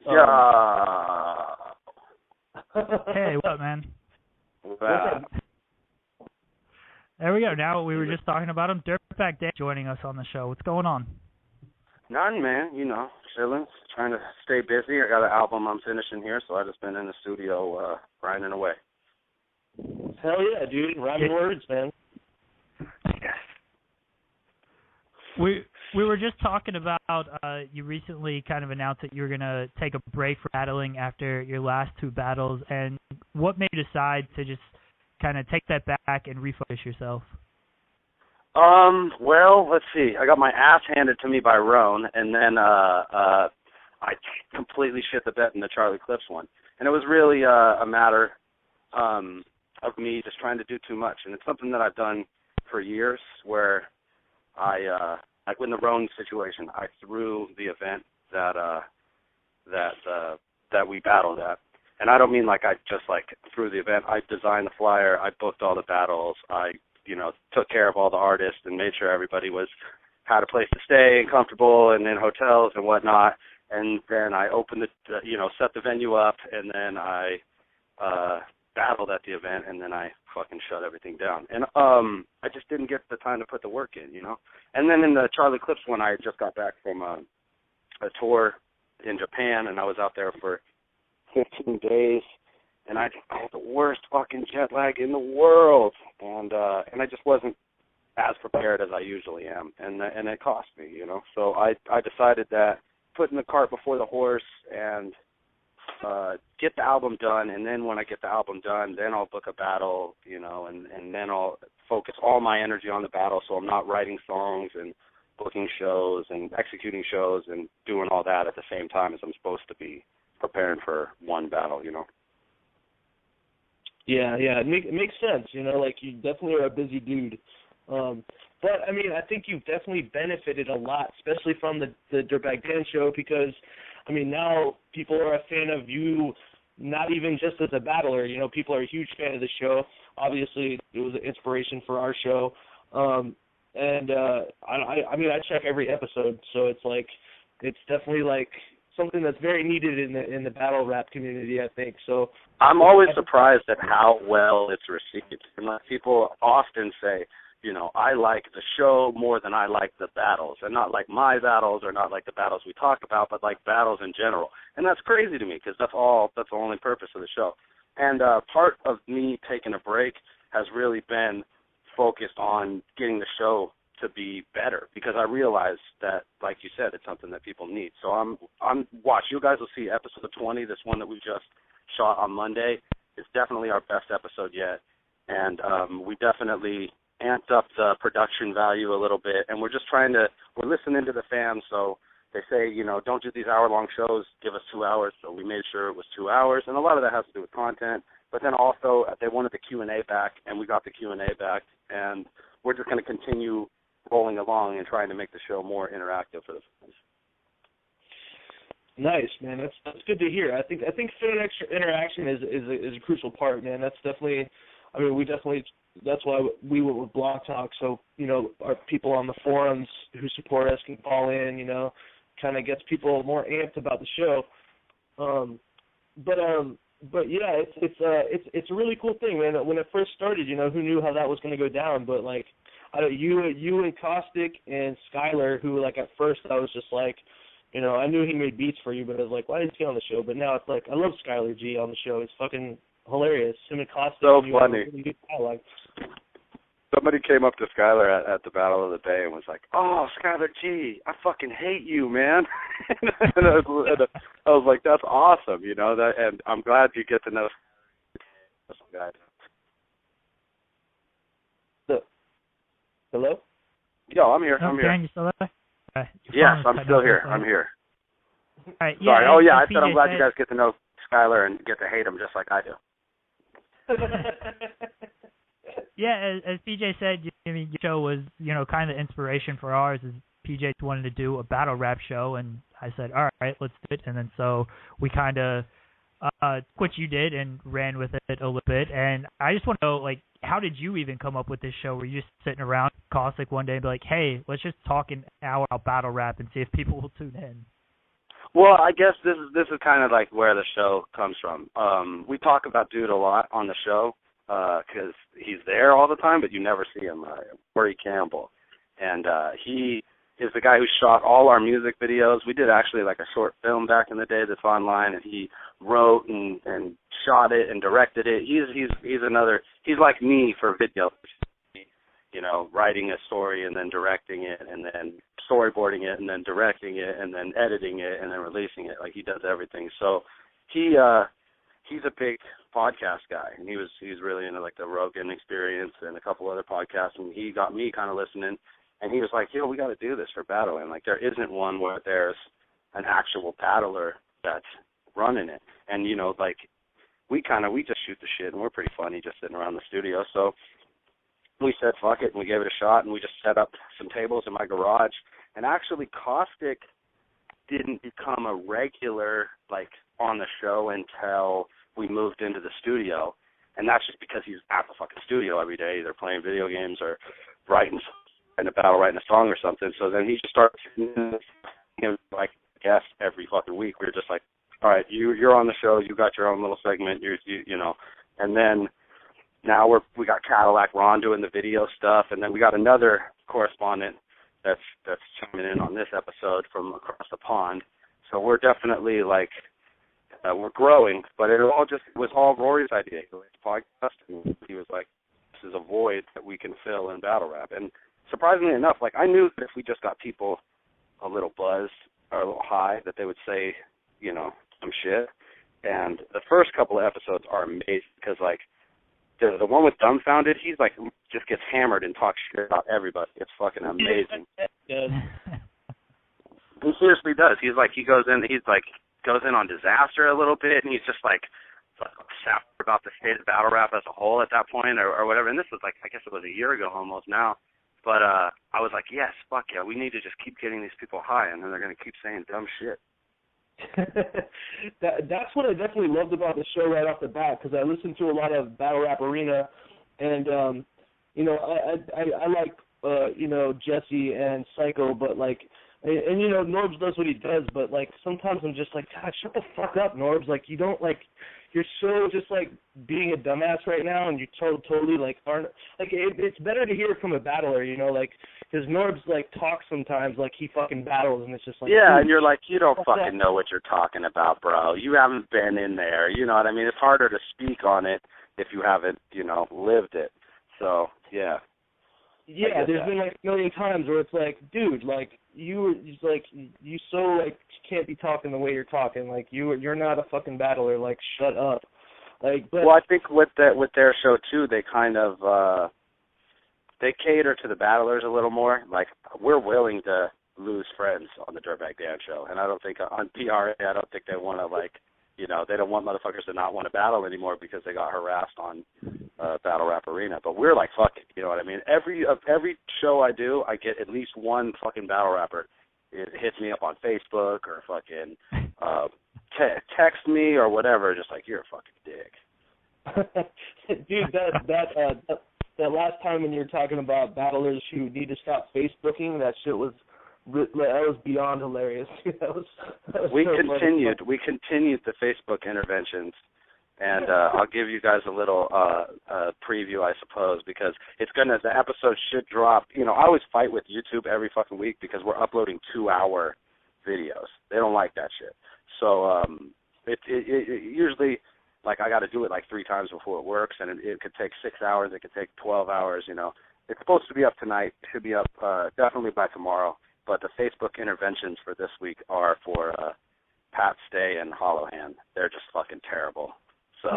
Yeah. Hey, what up, man? What's up? There we go. Now we were just talking about him. Dirtbag Dave joining us on the show. What's going on? None, man. You know, chilling, trying to stay busy. I got an album I'm finishing here, so I just been in the studio grinding away. Hell yeah, dude. Rhyming words, man. We were just talking about you recently kind of announced that you were going to take a break from battling after your last two battles, and what made you decide to just kind of take that back and refocus yourself? Well, let's see. I got my ass handed to me by Roan, and then I completely shit the bed in the Charlie Clips one. And it was really a matter of me just trying to do too much. And it's something that I've done for years where like in the Roan situation, I threw the event that we battled at. And I don't mean like I just like threw the event. I designed the flyer. I booked all the battles. I, took care of all the artists and made sure everybody had a place to stay and comfortable and in hotels and whatnot. And then I opened set the venue up, and then I battled at the event, and then I fucking shut everything down. And I just didn't get the time to put the work in, And then in the Charlie Clips one, I just got back from a tour in Japan, and I was out there for 15 days, and I had the worst fucking jet lag in the world, and I just wasn't as prepared as I usually am, and it cost me, So I decided that putting the cart before the horse and get the album done, and then when I get the album done, then I'll book a battle, and then I'll focus all my energy on the battle, so I'm not writing songs and booking shows and executing shows and doing all that at the same time as I'm supposed to be preparing for one battle, Yeah, it makes sense, like you definitely are a busy dude. But, I mean, I think you've definitely benefited a lot, especially from the Dirtbag Dan show, because, I mean, now people are a fan of you, not even just as a battler. People are a huge fan of the show. Obviously, it was an inspiration for our show. I mean, I check every episode, so it's definitely like something that's very needed in the battle rap community, I think. So I'm always surprised at how well it's received. And people often say, I like the show more than I like the battles, and not like my battles or not like the battles we talk about, but like battles in general. And that's crazy to me because that's the only purpose of the show. And part of me taking a break has really been focused on getting the show to be better, because I realize that, like you said, it's something that people need. So watch. You guys will see episode 20, this one that we just shot on Monday. It's definitely our best episode yet, and we definitely amped up the production value a little bit, and we're listening to the fans. So they say, don't do these hour-long shows, give us 2 hours. So we made sure it was 2 hours, and a lot of that has to do with content. But then also they wanted the Q&A back, and we got the Q&A back, and we're just going to continue rolling along and trying to make the show more interactive for the fans. Nice, man. That's good to hear. I think fan interaction is a crucial part, man. That's definitely. I mean, that's why we went with Blog Talk. So our people on the forums who support us can call in. Kind of gets people more amped about the show. But yeah, it's a really cool thing, man. When it first started, who knew how that was going to go down? But like, you and Caustic and Skylar, who like at first I was just like, I knew he made beats for you, but I was like, why is he on the show? But now it's like, I love Skylar G on the show. It's fucking hilarious. Him and Caustic. So funny. Really Somebody came up to Skylar at the Battle of the Bay and was like, "Oh, Skylar G, I fucking hate you, man." and I was like, "That's awesome, and I'm glad you get to know some guys." Hello? Yo, I'm here. I'm here. Dan, you still there? Yes, I'm still here. I'm here. All right, yeah, sorry. Oh, yeah, I said I'm PJ glad you guys get to know Skylar and get to hate him just like I do. Yeah, as PJ said, your show was, kind of inspiration for ours. As PJ wanted to do a battle rap show, and I said, all right, let's do it. And then so we kind of what you did and ran with it a little bit. And I just want to know, like, how did you even come up with this show? Were you just sitting around Caustic one day and be like, hey, let's just talk an hour about battle rap and see if people will tune in? Well, I guess this is kind of like where the show comes from. We talk about Dude a lot on the show because he's there all the time, but you never see him. Corey Campbell, and he is the guy who shot all our music videos. We did actually like a short film back in the day that's online, and he wrote and shot it and directed it. He's like me for video. You know, writing a story and then directing it and then storyboarding it and then directing it and then editing it and then releasing it. Like, he does everything. So he's a big podcast guy, and he's really into like the Rogan Experience and a couple other podcasts, and he got me kind of listening, and he was like, yo, we got to do this for battling. Like, there isn't one where there's an actual battler that's running it. And, you know, like, we just shoot the shit, and we're pretty funny just sitting around the studio. So we said fuck it, and we gave it a shot, and we just set up some tables in my garage. And actually, Caustic didn't become a regular, like, on the show until we moved into the studio. And that's just because he's at the fucking studio every day, either playing video games or writing a battle, writing a song or something. So then he just started, like, guest every fucking week. We were just like, all right, you're on the show, you got your own little segment, you know. And then now we got Cadillac Ron doing the video stuff, and then we got another correspondent that's chiming in on this episode from across the pond. So we're definitely like we're growing, but it was all Rory's idea. He was podcasting. He was like, this is a void that we can fill in battle rap. And surprisingly enough, like, I knew that if we just got people a little buzzed or a little high, that they would say, you know, some shit. And the first couple of episodes are amazing because, like, the one with Dumbfounded, he's like just gets hammered and talks shit about everybody. It's fucking amazing. He seriously does. He goes in on Disaster a little bit, and he's just like sour about the state of battle rap as a whole at that point, or whatever. And this was like, I guess it was a year ago almost now. But I was like, yes, fuck yeah, we need to just keep getting these people high, and then they're gonna keep saying dumb shit. That's what I definitely loved about the show right off the bat, because I listened to a lot of Battle Rap Arena, and you know, I like you know, Jesse and Psycho, but like, and you know, Norbs does what he does, but like sometimes I'm just like, God, shut the fuck up, Norbs. Like, you don't, like, you're so just like being a dumbass right now, and you totally like aren't, like, it's better to hear it from a battler, you know, like, because Norbs like talks sometimes like he fucking battles, and it's just like, yeah, and you're like, you don't fucking know what you're talking about, bro. You haven't been in there, you know what I mean? It's harder to speak on it if you haven't, you know, lived it. So yeah. Yeah, there's been like a million times where it's like, dude, like, you so like can't be talking the way you're talking. Like, you're not a fucking battler. Like, shut up. Like, but well, I think with their show too, they kind of they cater to the battlers a little more. Like, we're willing to lose friends on the Dirtbag Dan show, and I don't think on PRA, I don't think they want to, like, you know, they don't want motherfuckers to not want to battle anymore because they got harassed on Battle Rap Arena. But we're like, fuck it, you know what I mean? Every show I do, I get at least one fucking battle rapper. It hits me up on Facebook or fucking text me or whatever, just like, you're a fucking dick. Dude, that last time when you were talking about battlers who need to stop Facebooking, that shit was beyond hilarious. that was we so continued the Facebook interventions, and I'll give you guys a little preview, I suppose, because the episode should drop. You know, I always fight with YouTube every fucking week because we're uploading 2-hour videos. They don't like that shit. So it usually, like, I got to do it like 3 times before it works, and it could take 6 hours. It could take 12 hours. You know, it's supposed to be up tonight. It should be up definitely by tomorrow. But the Facebook interventions for this week are for Pat Stay and Hollow Hand. They're just fucking terrible. So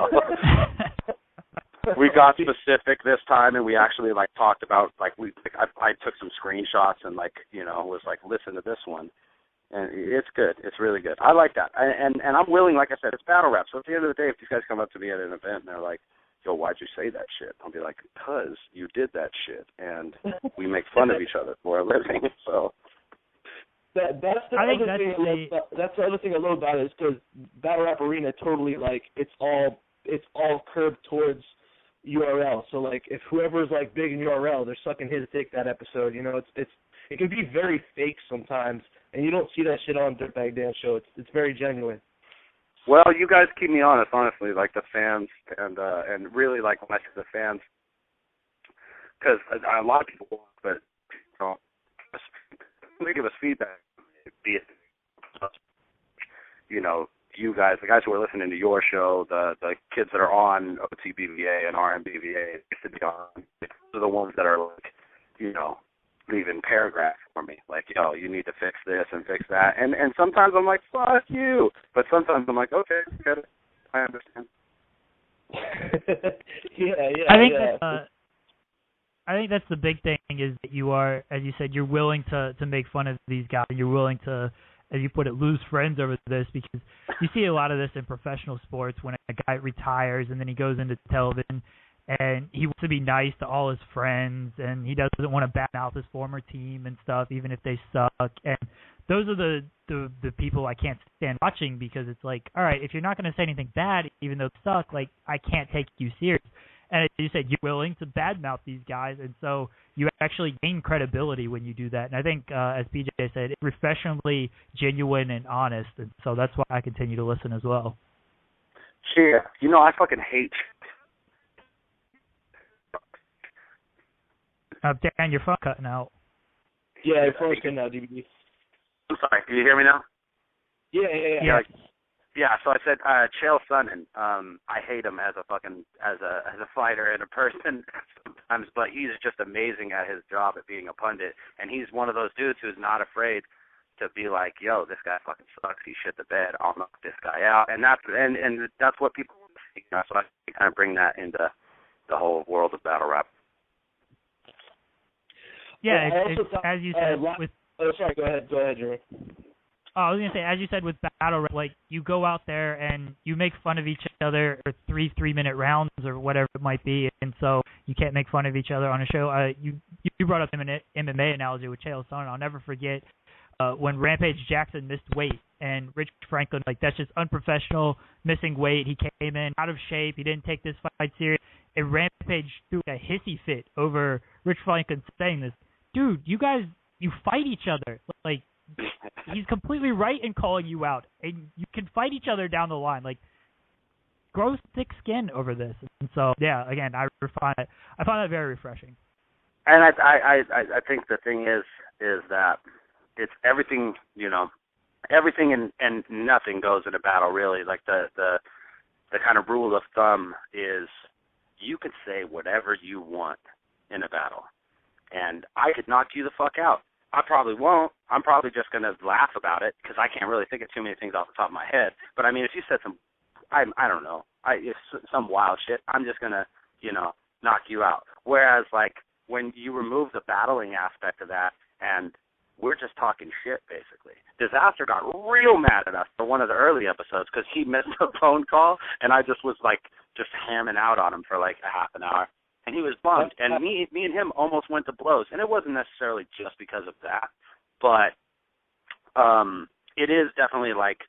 we got specific this time, and we actually, like, talked about, like, I took some screenshots and, like, you know, was like, listen to this one. And it's good. It's really good. I like that. And I'm willing, like I said, it's battle rap. So at the end of the day, if these guys come up to me at an event and they're like, yo, why'd you say that shit? I'll be like, because you did that shit, and we make fun of each other for a living. So that's the other thing I love about it is because Battle Rap Arena totally, like, it's all curved towards URL. So, like, if whoever's, like, big in URL, they're sucking his dick that episode. You know, it can be very fake sometimes. and you don't see that shit on Dirtbag Dan Show. It's very genuine. Well, you guys keep me honest, honestly, like the fans, and really, like, when I say the fans, because a lot of people walk, but, you know, they give us feedback, be it, you know, you guys, the guys who are listening to your show, the kids that are on OTBVA and RMBVA, used to be on, those are the ones that are, like, you know, leaving paragraphs for me, like, yo, you need to fix this and fix that, and sometimes I'm like, fuck you, but sometimes I'm like, okay, get it, I understand. I think that's the big thing is that you are, as you said, you're willing to make fun of these guys. You're willing to, as you put it, lose friends over this, because you see a lot of this in professional sports when a guy retires and then he goes into television and he wants to be nice to all his friends and he doesn't want to badmouth his former team and stuff, even if they suck. And those are the people I can't stand watching, because it's like, all right, if you're not going to say anything bad, even though it suck, like, I can't take you serious. And as you said, you're willing to badmouth these guys, and so you actually gain credibility when you do that. And I think, as PJ said, it's refreshingly genuine and honest, and so that's why I continue to listen as well. Yeah, you know, I fucking hate. Dan, your phone cutting out. Yeah, your phone's cutting out, DVD. I'm sorry, can you hear me now? Yeah. Yeah, so I said Chael Sonnen. I hate him as a fighter and a person sometimes, but he's just amazing at his job at being a pundit. And he's one of those dudes who's not afraid to be like, yo, this guy fucking sucks. He shit the bed. I'll knock this guy out. And that's what people want to see. You know, so I kind of bring that into the whole world of battle rap. Yeah, as you said with. Oh, sorry. Go ahead, Jerry. Oh, I was going to say, as you said with battle rap, like, you go out there and you make fun of each other for three-minute rounds or whatever it might be, and so you can't make fun of each other on a show. You brought up MMA Analogy with Chael Sonnen. I'll never forget when Rampage Jackson missed weight, and Rich Franklin, like, that's just unprofessional, missing weight. He came in out of shape. He didn't take this fight serious. And Rampage threw a hissy fit over Rich Franklin saying this. Dude, you guys, you fight each other. Like, he's completely right in calling you out, and you can fight each other down the line. Like, grow thick skin over this. And so, yeah, again, I find that very refreshing. And I think the thing is that it's everything, you know, everything and nothing goes in a battle, really. Like, the kind of rule of thumb is you can say whatever you want in a battle, and I could knock you the fuck out. I probably won't. I'm probably just going to laugh about it because I can't really think of too many things off the top of my head. But, I mean, if you said some, I don't know, some wild shit, I'm just going to, you know, knock you out. Whereas, like, when you remove the battling aspect of that and we're just talking shit, basically. Disaster got real mad at us for one of the early episodes because he missed a phone call, and I just was, like, just hamming out on him for, like, a half an hour. And he was bummed, and me and him almost went to blows. And it wasn't necessarily just because of that, but it is definitely like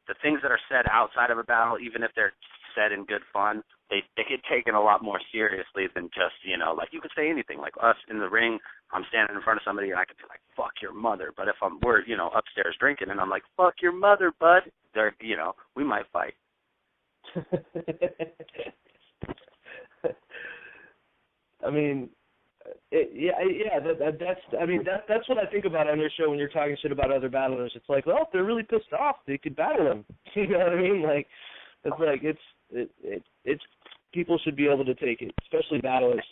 the things that are said outside of a battle, even if they're said in good fun, they get taken a lot more seriously than just, you know, like you could say anything. Like us in the ring, I'm standing in front of somebody and I could be like, fuck your mother. But if we're, you know, upstairs drinking and I'm like, fuck your mother, bud, they're, you know, we might fight. I mean, that's what I think about on your show when you're talking shit about other battlers. It's like, well, if they're really pissed off, they could battle them. You know what I mean? Like, it's like it's people should be able to take it, especially battlers.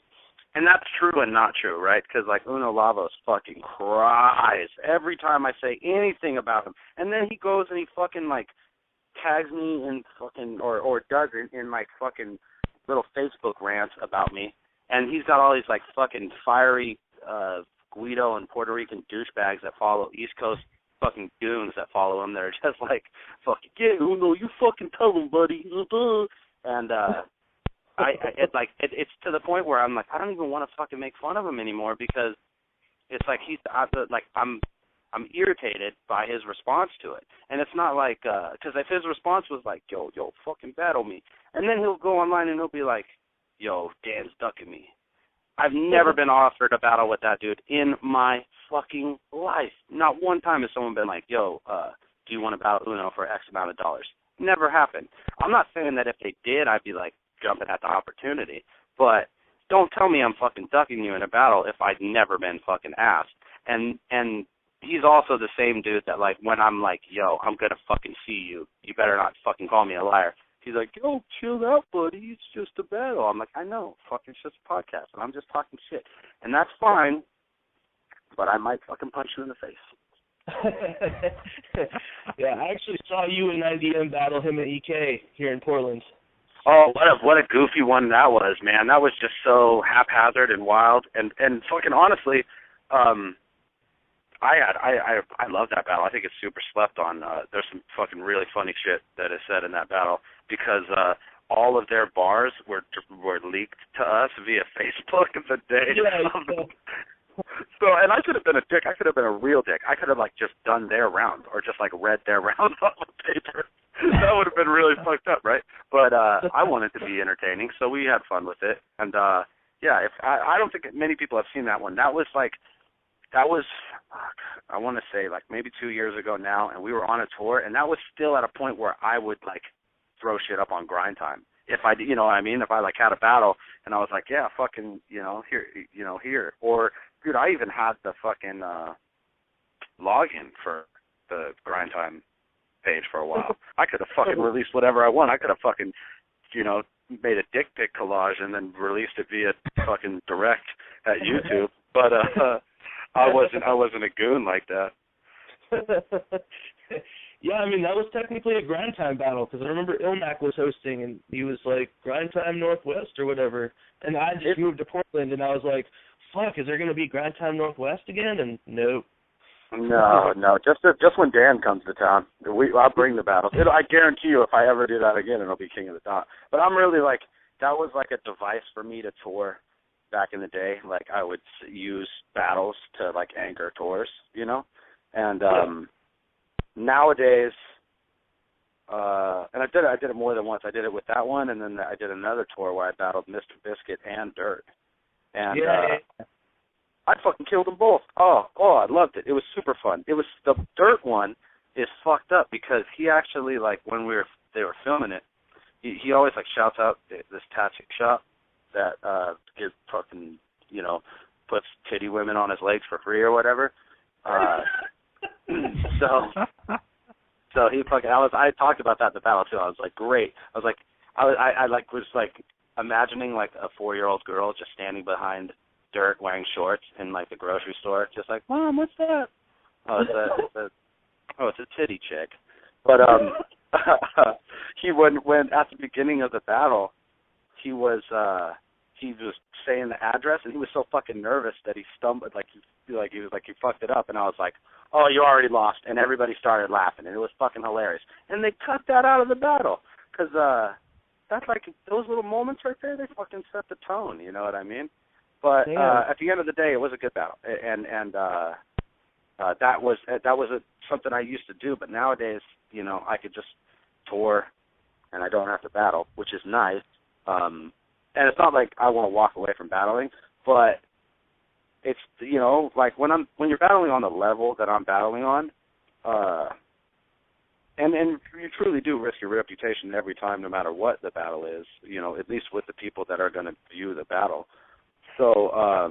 And that's true and not true, right? Because, like, Uno Lavos fucking cries every time I say anything about him. And then he goes and he fucking, like, tags me in fucking, or does in like, fucking little Facebook rants about me. And he's got all these, like, fucking fiery Guido and Puerto Rican douchebags that follow East Coast fucking goons that follow him. They're just like, fucking, yeah, Uno, you fucking tell him, buddy. And it's to the point where I'm like, I don't even want to fucking make fun of him anymore because it's like I'm irritated by his response to it. And it's not like, because if his response was like, yo, fucking battle me. And then he'll go online and he'll be like, yo, Dan's ducking me. I've never been offered a battle with that dude in my fucking life. Not one time has someone been like, yo, do you want to battle Uno for X amount of dollars? Never happened. I'm not saying that if they did, I'd be like jumping at the opportunity, but don't tell me I'm fucking ducking you in a battle if I'd never been fucking asked. And he's also the same dude that, like, when I'm like, yo, I'm going to fucking see you, you better not fucking call me a liar. He's like, yo, chill out, buddy. It's just a battle. I'm like, I know. Fucking it's just a podcast, and I'm just talking shit. And that's fine, but I might fucking punch you in the face. Yeah, I actually saw you and IDM battle him at EK here in Portland. Oh, what a goofy one that was, man. That was just so haphazard and wild. And fucking honestly, I love that battle. I think it's super slept on. There's some fucking really funny shit that is said in that battle because all of their bars were leaked to us via Facebook the day. Yeah. So, and I could have been a dick. I could have been a real dick. I could have, like, just done their round or just, like, read their round off the paper. That would have been really fucked up, right? But I wanted to be entertaining, so we had fun with it. And, yeah, I don't think many people have seen that one. That was, I want to say, like, maybe 2 years ago now, and we were on a tour, and that was still at a point where I would, like, throw shit up on grind time. If I, you know what I mean? If I, like, had a battle, and I was like, yeah, fucking, here. Or, dude, I even had the fucking login for the grind time page for a while. I could have fucking released whatever I want. I could have fucking, made a dick pic collage and then released it via fucking direct at YouTube. But I wasn't a goon like that. Yeah, I mean, that was technically a grind time battle because I remember Ilmac was hosting and he was like, grind time Northwest or whatever. And I just moved to Portland and I was like, fuck, is there going to be grind time Northwest again? And nope. No. Just when Dan comes to town, I'll bring the battle. I guarantee you, if I ever do that again, it'll be King of the Dot. But I'm really like, that was like a device for me to tour back in the day. Like I would use battles to like anchor tours, And nowadays, and I did it more than once. I did it with that one, and then I did another tour where I battled Mr. Biscuit and Dirt. And I fucking killed them both. Oh, I loved it. It was super fun. It was the Dirt one is fucked up because he actually, like, when they were filming it, he always like shouts out this Tatchik shop that gives fucking puts titty women on his legs for free or whatever. So he fucking I talked about that in the battle too. I was like, great. I was like, I was imagining like a 4-year-old girl just standing behind Dirt wearing shorts in like the grocery store, just like, Mom, what's that? Oh, it's a titty chick. But he when at the beginning of the battle, he was saying the address and he was so fucking nervous that he stumbled, he fucked it up, and I was like, oh, you already lost, and everybody started laughing, and it was fucking hilarious. And they cut that out of the battle because that's like those little moments right there, they fucking set the tone. You know what I mean? But at the end of the day, it was a good battle, and that was something I used to do. But nowadays, I could just tour, and I don't have to battle, which is nice. And it's not like I want to walk away from battling, but it's like when you're battling on the level that I'm battling on, and you truly do risk your reputation every time, no matter what the battle is. At least with the people that are going to view the battle. So I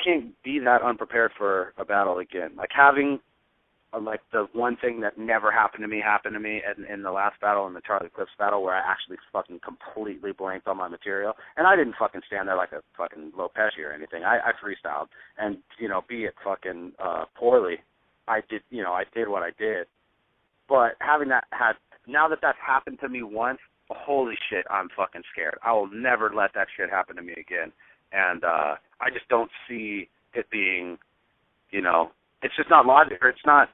can't be that unprepared for a battle again. Like having like the one thing that never happened to me in the last battle, in the Charlie Clips battle, where I actually fucking completely blanked on my material. And I didn't fucking stand there like a fucking Lopez or anything. I freestyled. And, be it fucking poorly, I did what I did. But now that that's happened to me once, holy shit, I'm fucking scared. I will never let that shit happen to me again. And I just don't see it being, it's just not logic, or it's not,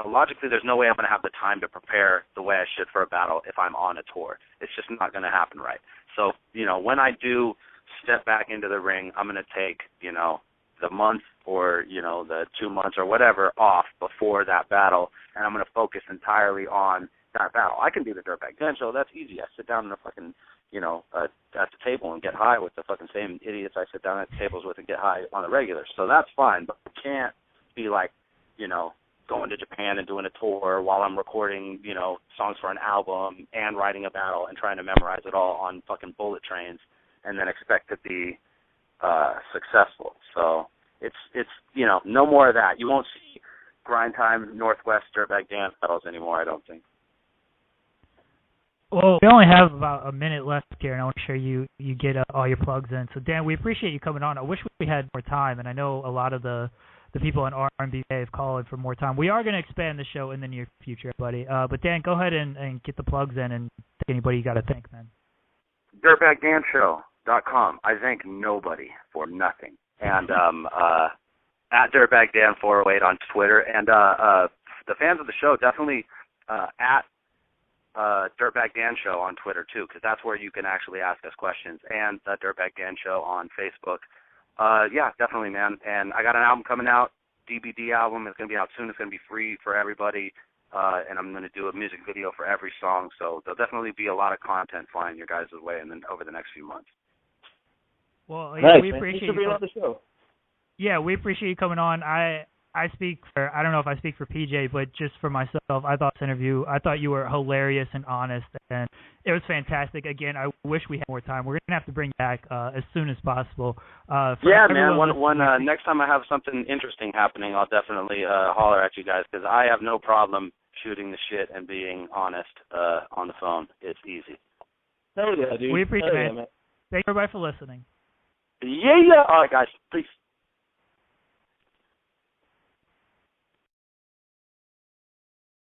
logically there's no way I'm going to have the time to prepare the way I should for a battle if I'm on a tour. It's just not going to happen right. So, when I do step back into the ring, I'm going to take, the month or, the 2 months or whatever off before that battle, and I'm going to focus entirely on that battle. I can do the Dirtbag Den show. That's easy. I sit down in a fucking at the table and get high with the fucking same idiots I sit down at tables with and get high on the regular. So that's fine, but it can't be like, going to Japan and doing a tour while I'm recording, songs for an album and writing a battle and trying to memorize it all on fucking bullet trains and then expect to be successful. So it's no more of that. You won't see Grind Time Northwest Dirtbag dance battles anymore, I don't think. Well, we only have about a minute left here, and I want to make sure you get all your plugs in. So, Dan, we appreciate you coming on. I wish we had more time, and I know a lot of the people in R&B have called for more time. We are going to expand the show in the near future, buddy. But, Dan, go ahead and get the plugs in and thank anybody you got to thank, man. DirtbagDanShow.com. I thank nobody for nothing. And at DirtbagDan408 on Twitter. And the fans of the show, definitely at Dirtbag Dan Show on Twitter, too, because that's where you can actually ask us questions. And the Dirtbag Dan Show on Facebook. Yeah, definitely, man. And I got an album coming out, DVD album. It's going to be out soon. It's going to be free for everybody. And I'm going to do a music video for every song. So there'll definitely be a lot of content flying your guys' way over the next few months. Well, nice, we appreciate you on the show. Yeah, we appreciate you coming on. I don't know if I speak for PJ, but just for myself, I thought you were hilarious and honest, and it was fantastic. Again, I wish we had more time. We're going to have to bring you back as soon as possible. Yeah, man. Next time I have something interesting happening, I'll definitely holler at you guys, because I have no problem shooting the shit and being honest on the phone. It's easy. Hell yeah, dude. We appreciate it, man. Thank you, everybody, for listening. Yeah. All right, guys. Peace.